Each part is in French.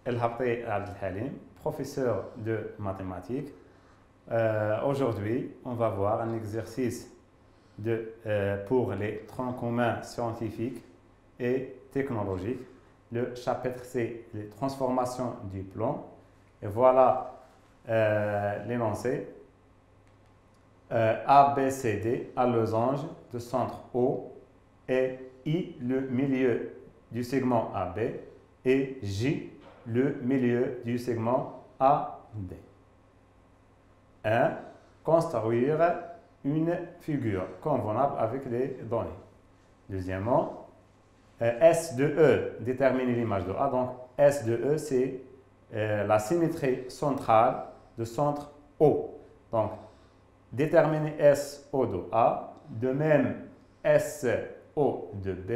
El Habté Abdelhalim, professeur de mathématiques. Aujourd'hui, on va voir un exercice pour les troncs communs scientifiques et technologiques. Le chapitre, c'est les transformations du plan. Et voilà l'énoncé. A, B, C, D, à losange de centre O, et I, le milieu du segment AB, et J, le milieu du segment AD. 1. Construire une figure convenable avec les données. Deuxièmement, S de E, déterminer l'image de A. Donc, S de E, c'est la symétrie centrale de centre O. Donc, déterminer SO de A, de même SO de B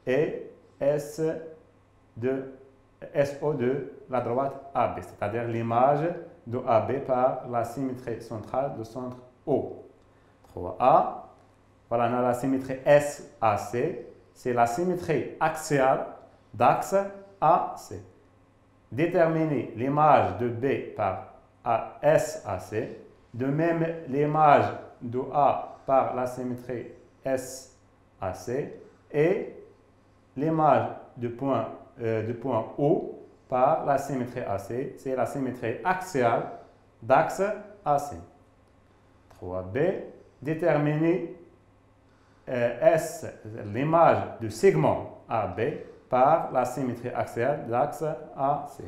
et SO de la droite AB, c'est-à-dire l'image de AB par la symétrie centrale de centre O. 3A, voilà, on a la symétrie SAC, c'est la symétrie axiale d'axe AC. Déterminer l'image de B par SAC, de même l'image de A par la symétrie SAC et l'image du point O par la symétrie AC, c'est la symétrie axiale d'axe AC. 3B, déterminer l'image du segment AB par la symétrie axiale d'axe AC.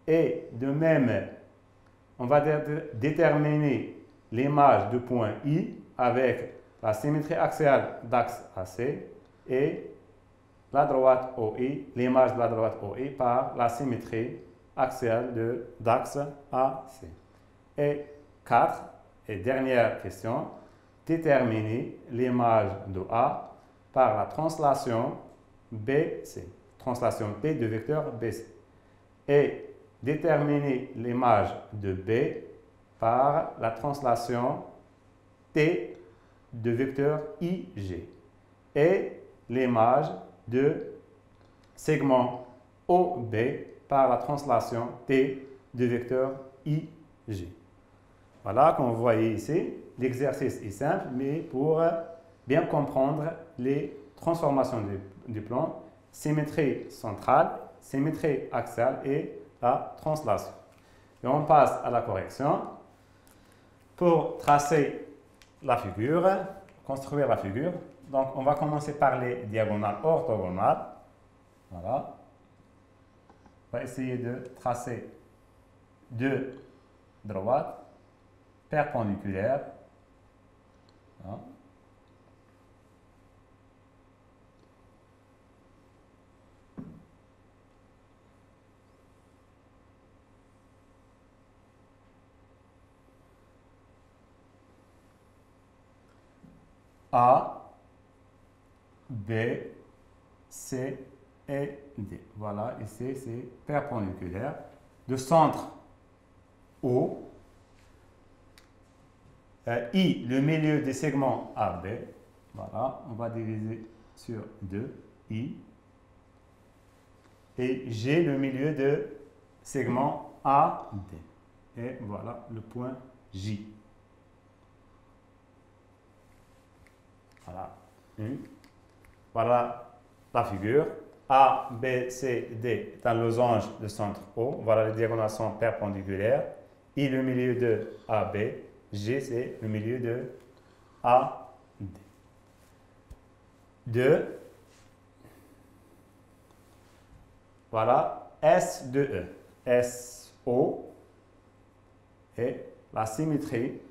Et de même, on va déterminer l'image du point I avec la symétrie axiale d'axe AC et la droite OI, l'image de la droite OI par la symétrie axiale d'axe AC. Et 4, et dernière question, déterminer l'image de A par la translation BC, translation P de vecteur BC. Et déterminer l'image de B par la translation T de vecteur IG et l'image de segment OB par la translation T de vecteur IG. Voilà, comme vous voyez ici, l'exercice est simple, mais pour bien comprendre les transformations du plan, symétrie centrale, symétrie axiale et la translation. Et on passe à la correction. Pour tracer la figure, construire la figure, donc on va commencer par les diagonales orthogonales. Voilà. On va essayer de tracer deux droites perpendiculaires. Voilà. A, B, C et D. Voilà, ici c'est perpendiculaire. De centre O, I, le milieu des segments AB. Voilà, on va diviser sur 2, I. Et G, le milieu de segment AD. Et voilà le point J. Voilà. Voilà la figure. A, B, C, D est un losange de centre O. Voilà, les diagonales sont perpendiculaires. I, le milieu de AB. G, c'est le milieu de AD. 2. Voilà, S de E. SO et la symétrie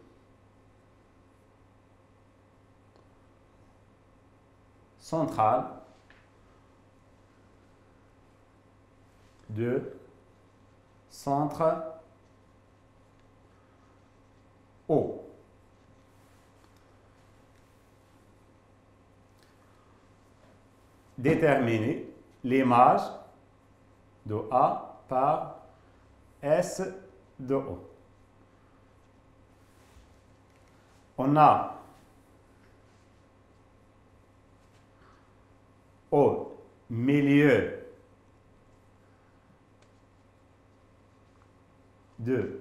centrale de centre O. Déterminer l'image de A par S de O. On a au milieu de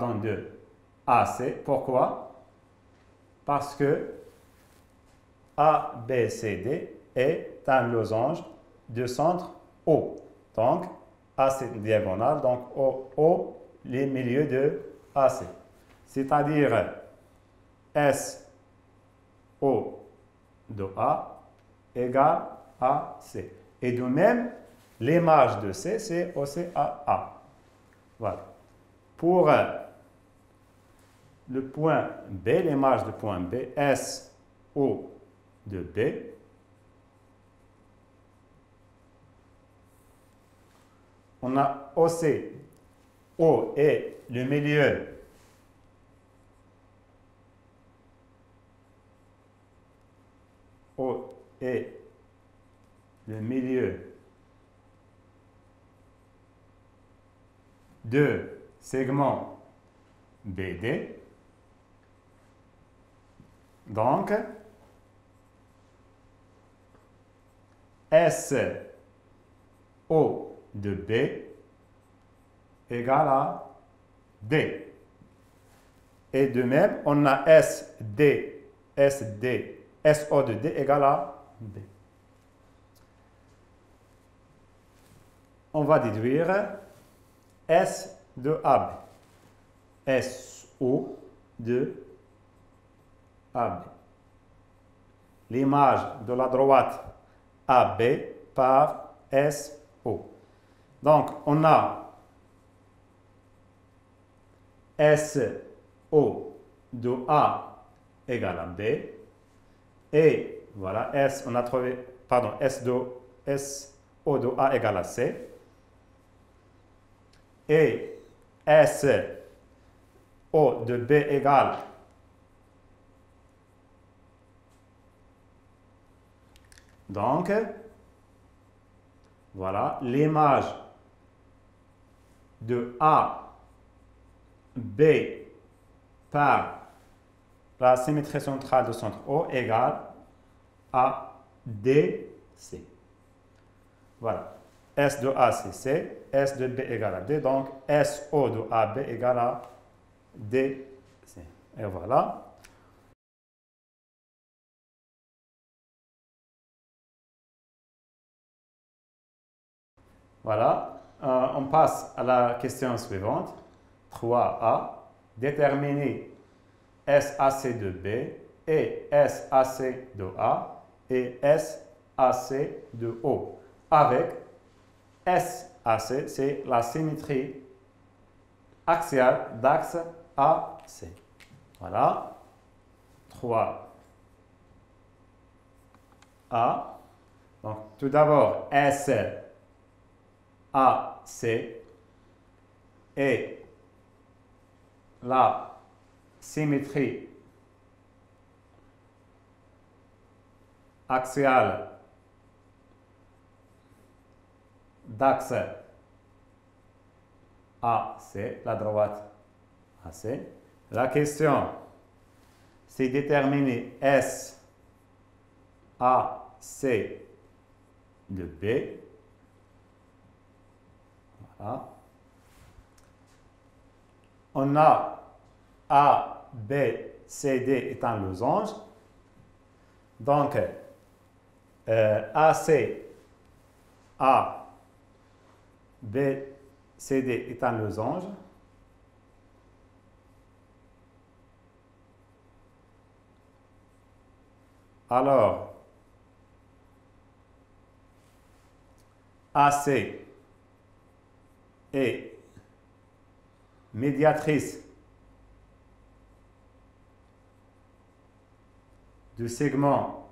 de AC. Pourquoi? Parce que ABCD est un losange de centre O. Donc, AC diagonale, donc O les milieux de AC. C'est-à-dire SO de A égale AC. Et de même, les marges de C, c'est aussi AA. Voilà. Pour le point B, les marges de point B, SO de B, on a OC, O et le milieu O et le milieu de segment BD. Donc, SO de B égale à D. Et de même, on a SD, SO de D égale à D. On va déduire S de AB. SO de AB. L'image de la droite AB par SO. Donc, on a SO de A égale à B. Et voilà, on a trouvé, pardon, SO de A égale à C. Et SO de B égale donc, voilà, l'image de A, B par la symétrie centrale de centre O égale à DC. Voilà. S de A, c'est C. S de B égale à D. Donc, SO de AB égale à DC. Et voilà. Voilà. On passe à la question suivante. 3A. Déterminer SAC de B et SAC de A et SAC de O. Avec SAC, c'est la symétrie axiale d'axe AC. Voilà. 3A. Donc, tout d'abord, SAC est la symétrie axiale d'axe AC, la droite AC. La question, c'est déterminer SAC de B. Voilà. On a A, B, C, D est un losange. Donc, AC, A, B, C, D est un losange. Alors, AC est médiatrice du segment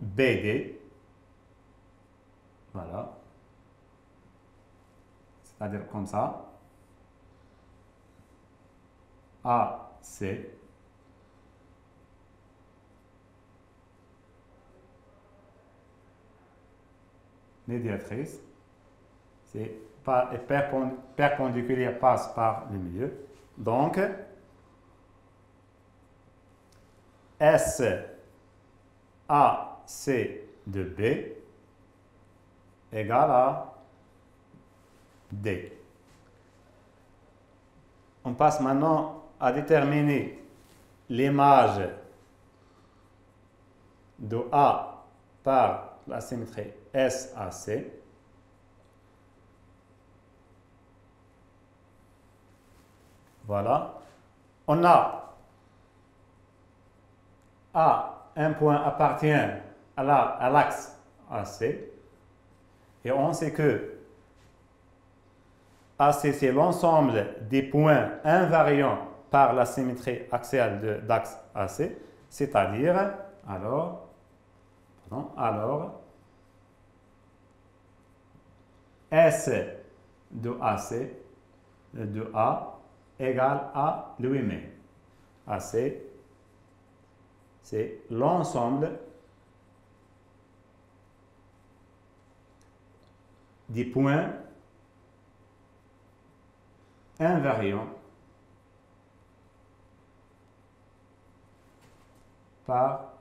BD. Voilà. C'est-à-dire comme ça. AC. Médiatrice. C'est perpendiculaire passe par le milieu. Donc, SAC de B égale à D. On passe maintenant à déterminer l'image de A par la symétrie SAC. Voilà. On a A, un point appartient à l'axe AC. Et on sait que AC, c'est l'ensemble des points invariants par la symétrie axiale d'axe AC, c'est-à-dire, alors, S de AC, de A, égale à lui-même. AC, c'est l'ensemble des points invariants par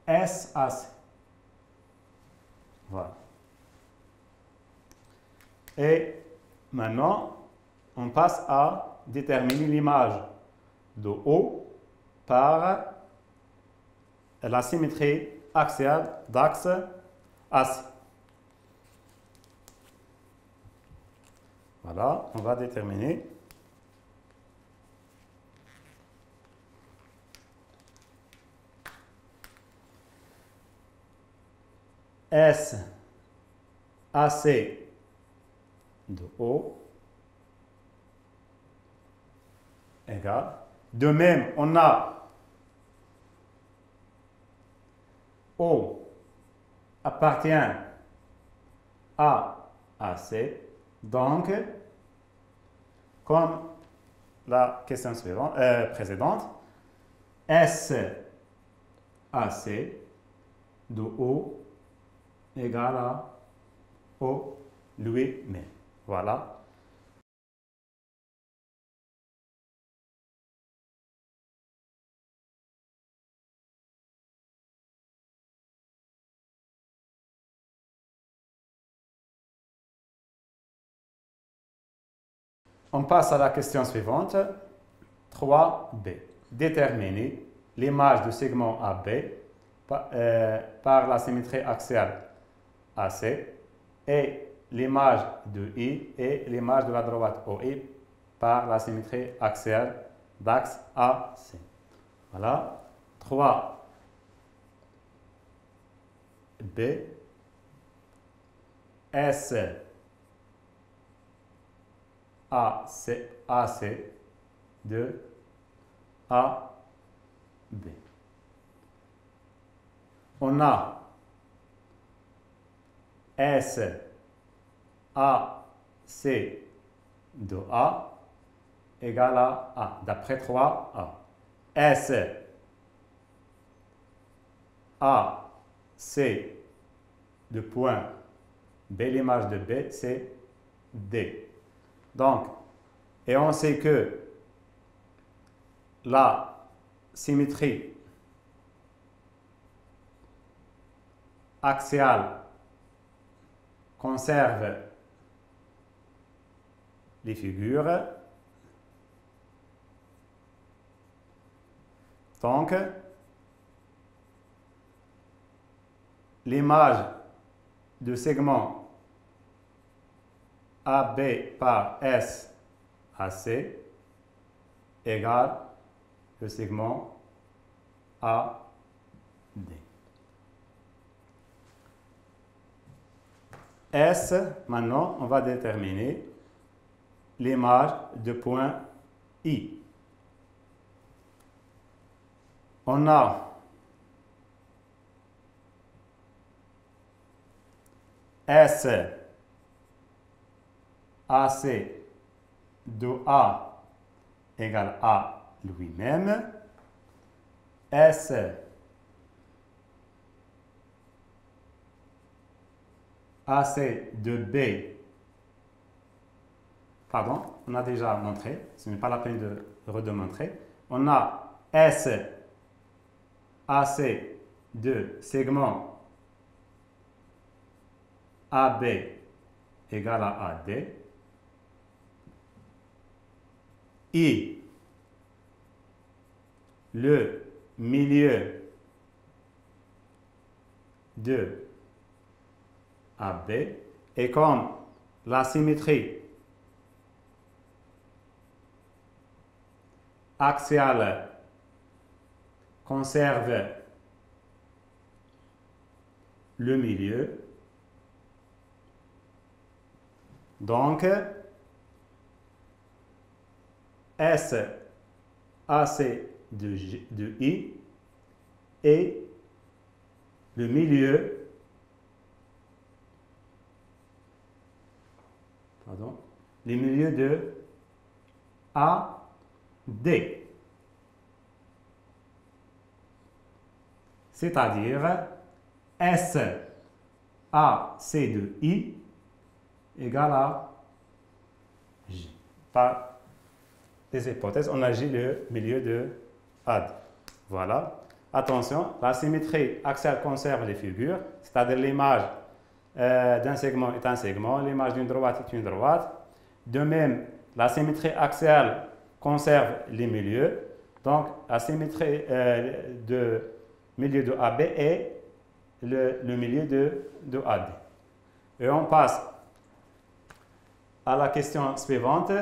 SAC. Voilà. Et maintenant, on passe à déterminer l'image de O par la symétrie axiale d'axe AC. Voilà, on va déterminer SAC de O égale. De même, on a O appartient à AC. Donc, comme la question précédente, SAC de O égale à O lui-même. Voilà. On passe à la question suivante. 3b. Déterminer l'image du segment AB par la symétrie axiale AC et l'image de I et l'image de la droite OI par la symétrie axiale d'axe AC. Voilà. 3b. S AC de A B. On a S AC de A égale à A, d'après 3A. S AC de point B, l'image de B, c'est D. Donc, et on sait que la symétrie axiale conserve les figures. Donc, l'image de segment AB par SAC égale le segment AD. S, maintenant, on va déterminer l'image de point I. On a S AC de A égale à lui-même. S AC de B, pardon, on a déjà montré, ce n'est pas la peine de redemontrer. On a S AC de segment AB égale à AD. I, le milieu de AB. Et comme la symétrie axiale conserve le milieu, donc SAC de I et le milieu, de AD. C'est-à-dire SAC de I égale à J. Par des hypothèses, on agit le milieu de AD. Voilà. Attention, la symétrie axiale conserve les figures, c'est-à-dire l'image d'un segment est un segment, l'image d'une droite est une droite. De même, la symétrie axiale conserve les milieux. Donc, la symétrie de milieu de AB est le milieu de AD. Et on passe à la question suivante.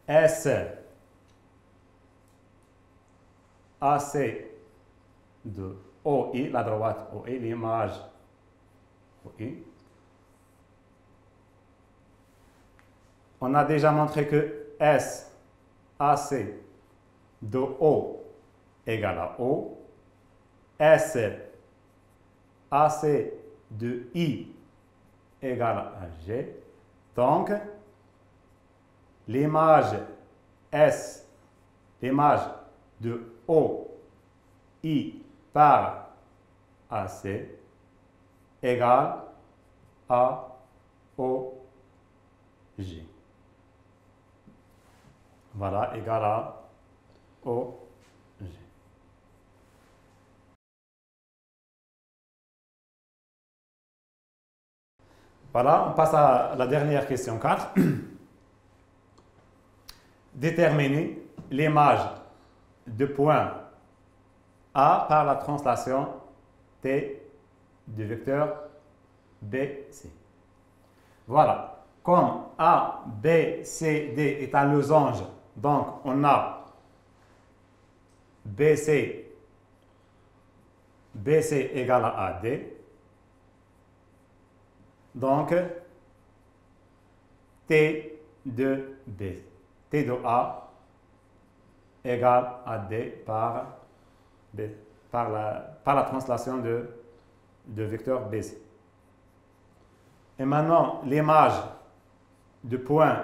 SAC de OI, la droite OI, l'image OI. On a déjà montré que SAC de O égale à O. SAC de I égale à G. Donc, l'image de OI par AC égale à OG. Voilà, égale à OG. Voilà, on passe à la dernière question 4. Déterminer l'image de point A par la translation T du vecteur BC. Voilà. Comme A, B, C, D est un losange, donc on a BC égale à AD. Donc, T de B. T de A égale à D par la translation de vecteur BC. Et maintenant, l'image de point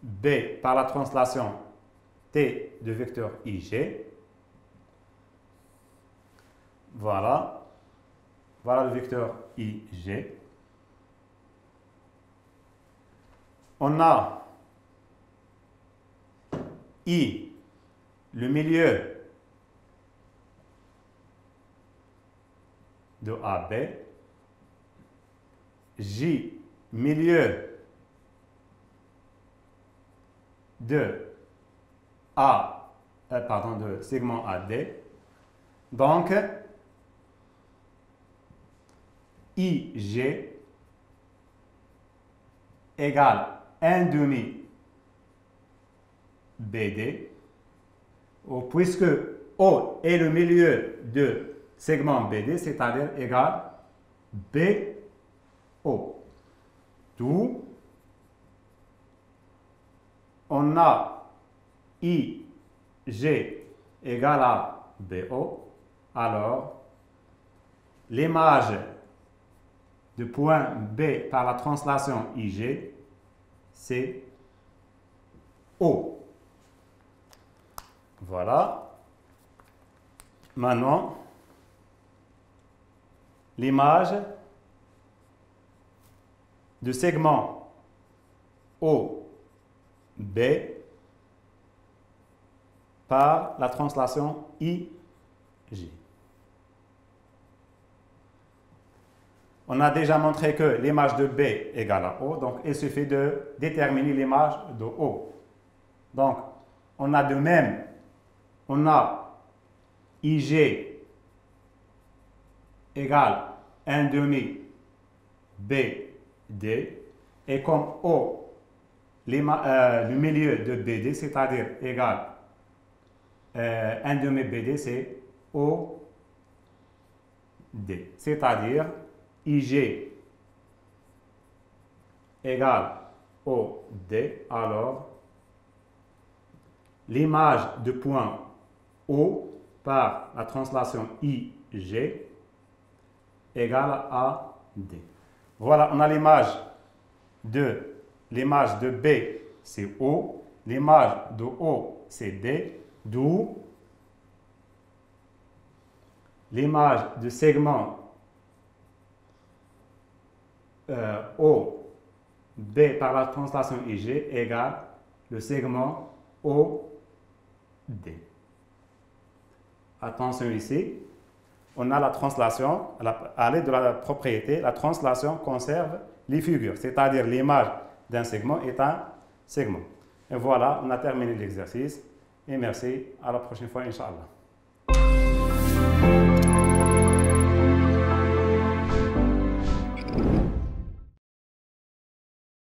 B par la translation T de vecteur IG. Voilà. Voilà le vecteur IG. On a I, le milieu de AB, J, milieu de de segment AD. Donc, IG égale 1 demi BD, puisque O est le milieu de segment BD, c'est-à-dire égal BO. D'où on a IG égale à BO. Alors, l'image de point B par la translation IG, c'est O. Voilà. Maintenant, l'image de segment OB par la translation IG. On a déjà montré que l'image de B égale à O, donc il suffit de déterminer l'image de O. Donc, on a de même, on a IG égale 1 demi BD, et comme O, le milieu de BD, c'est-à-dire égal 1 demi BD, c'est OD, c'est-à-dire IG égale OD, alors l'image de point O par la translation IG égale à D. Voilà, on a l'image de B, c'est O, l'image de O, c'est D, d'où l'image de segment O, B par la translation IG égale le segment OD. Attention ici, on a la translation, à l'aide de la propriété, la translation conserve les figures, c'est-à-dire l'image d'un segment est un segment. Et voilà, on a terminé l'exercice et merci, à la prochaine fois, Inch'Allah.